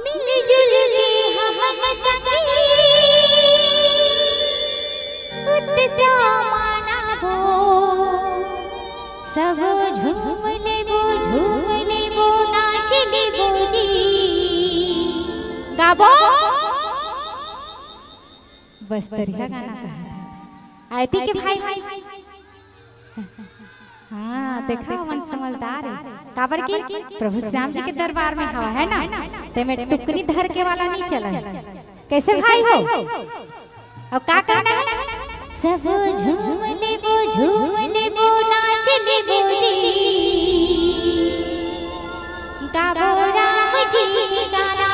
मिलजुल के हम संगी उत्सव मनाबो सब झूम लेबो नाच लेबो जी गाबो बस तरिया गाना कहा आयती के भाई हाँ देखा मन समझदार है काबर की प्रभु श्री राम जी के दरबार में हवा है ना ते में टुकनी धर के वाला नहीं चला कैसे भाई हो अब का करना है सब झूम लेबो नाच लेबो जी गाबो राम जी के गाना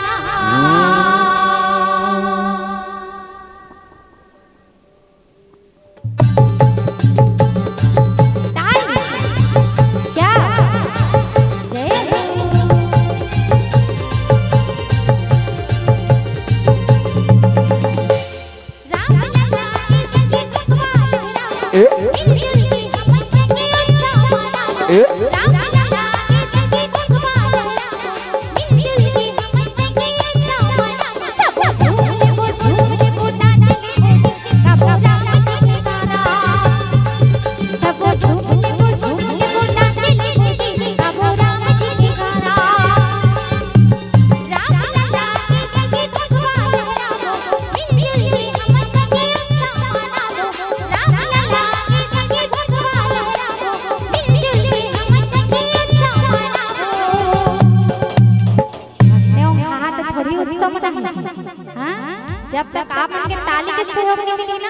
जब तक आप उनके ताली के सुर नहीं मिली ना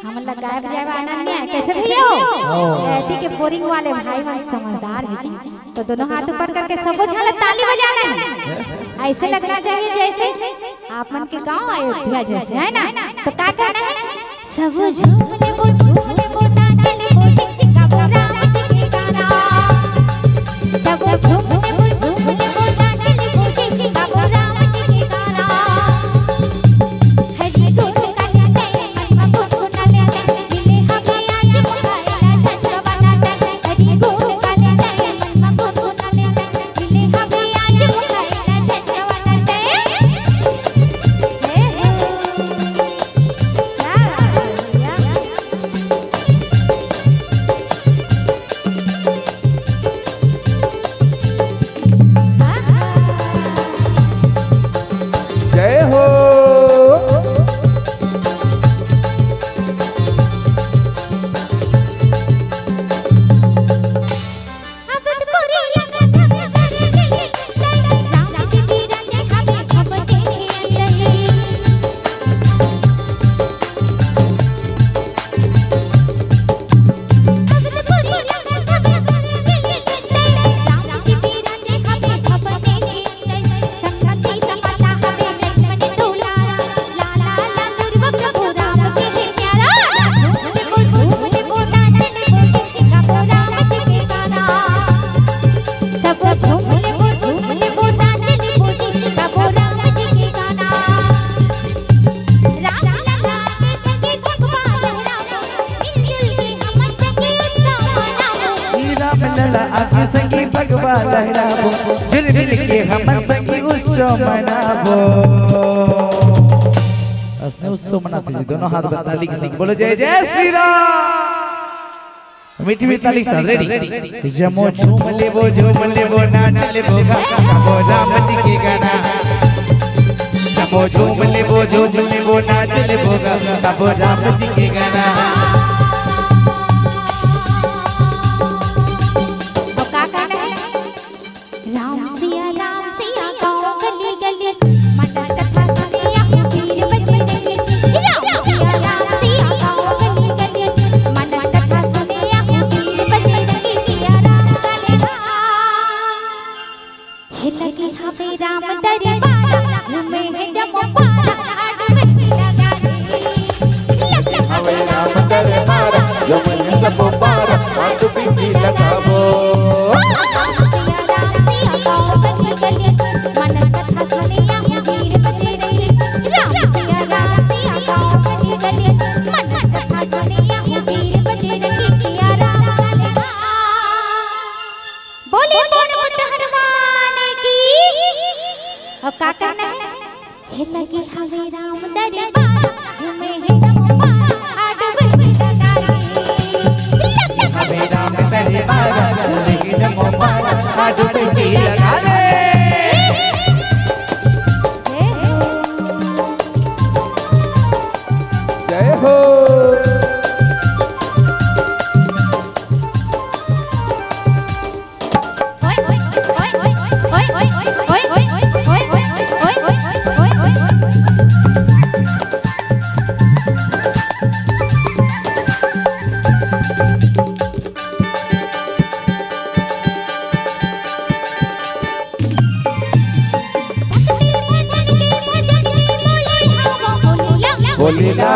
हम लगाए बजाए आनंद नहीं कैसे भैया कहती के बोरिंग वाले भाई मन समझदार है जी तो दोनों हाथ ऊपर करके सबको छाले ताली बजाना है ऐसे लगना चाहिए जैसे आप मन के गांव अयोध्या जैसे है ना तो क्या करना है सब झूम लेबो नाच लेबो टिक गाबो राम जी के गाना सब झूम लेबो नाच लेबो टिक गाबो राम जी के गाना संगी भगवा लहराबो जुल मिल के हम संगी उत्सव मनाबो असने उत्सव मनाते हैं दोनों हाथ में ताली के संग बोलो जय जय श्री राम मीठी मीठी ताली साथ रेडी जमो झूम लेबो नाच लेबो गाबो राम जी के गाना जमो झूम लेबो नाच लेबो गाबो राम जी के गाना और काका गाना है हे लगे हवे राम दरबार झूमे है जम्बार आडवे लगा ले हवे राम दरबार झूमे है जम्बार आडवे लगा ले जय हो बोलिला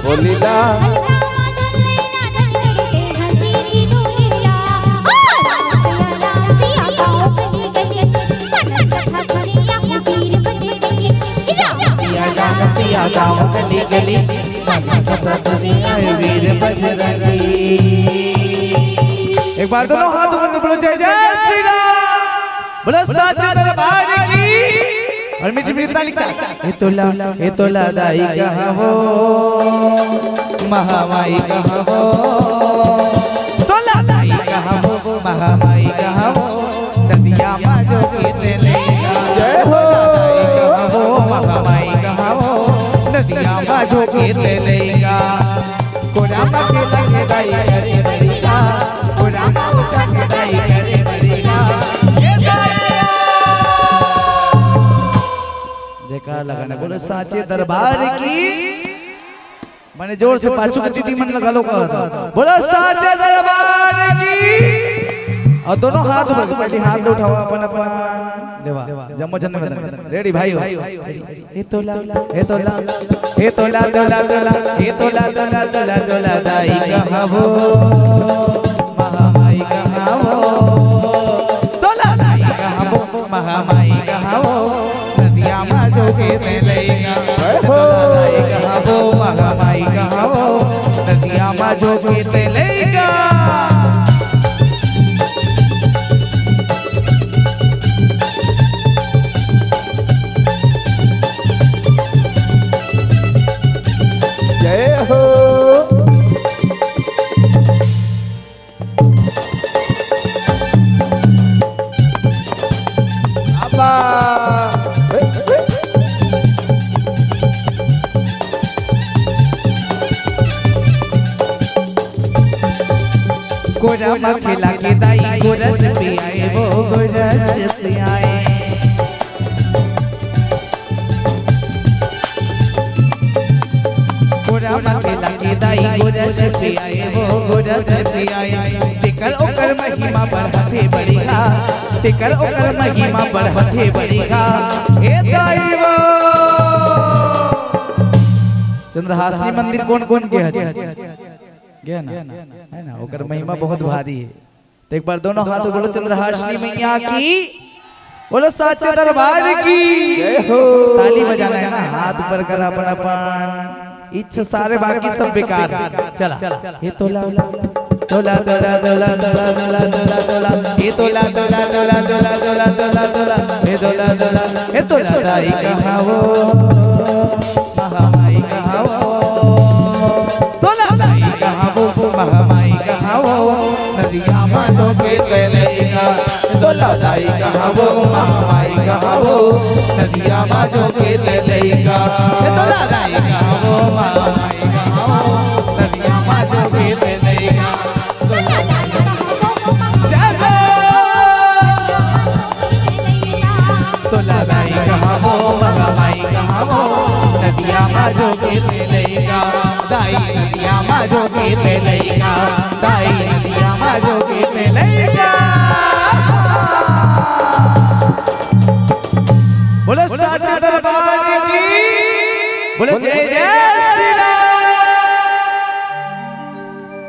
बोलिला सिया गाँव गली गली वीर बजरंगी। एक बार दोनों हाथ ऊपर बोलो जय जय श्री राम बोलो साचे दरबार की और मीठी मीठी ताली चल ये तोला दाई कहाँ हो महामाई कहाँ हो तोला दाई कहाँ हो महामाई कहाँ हो नदिया माजो की तेलेगा जय हो दाई कहाँ हो महामाई कहाँ हो नदिया माजो की तेलेगा कोरामा के लगे दाई करे बड़ीगा कोरामा के दाई करे बड़ीगा जयकार लगाना बोलो साचे दरबार की मैंने जोर से पाछू की टीटी मन लगा लो कहा बोलो साचे दरबार की और दोनों हाथ ऊपर पहले हाथ उठाओ अपन अपन देवा जम्मो जन्म रेडी भाई ये तोला ये तोला ये तोला तोला तोला ये तोला तोला तोला तोला दाई कहाँ हो महामाई कहाँ हो तोला दाई कहाँ हो महामाई कहाँ हो नदिया माजो के तेलेगा तोला दाई कहाँ हो महामाई कहाँ हो नदिया माजो के तेलेगा जय हो अब्बा कोरामा खिला के दाई गोरस पियाए वो गोरस पियाए कोरामा खिला के दाई गोरस पियाए वो गोरस पियाए तिकर ओकर महिमा बढ़ते बढ़िया तिकर ओकर महिमा बढ़ते बढ़िया ए दाई वो चंद्रहासनी मंदिर कौन कौन के है गया ना है ना ओकर महिमा बहुत भारी है तो एक बार दोनों हाथ बोलो चंद्रहासनी मैया की बोलो साचे दरबार की ताली बजाना है ना हाथ ऊपर कर अपन अपन इच्छा सारे बाकी सब बेकार चला ये तोला तोला तोला तोला तोला तोला तोला तोला ये तोला तोला तोला तोला तोला तोला तोला ये तोला तोला ये तोला दाई कहाँ हो महामाई कहाँ हो तोला दाई कहाँ हो महामाई कहाँ हो नदिया माजो के तेलेगा तोला दाई कहाँ हो महामाई कहाँ हो नदिया माजो के तेलेगा तोला दाई कहाँ हो महामाई कहाँ हो नदिया माजो के तेलेगा तोला दाई कहाँ हो महामाई कहाँ हो नदिया माजो के तेलेगा दाई नदिया माजो के तेलेगा दाई नदिया माजो के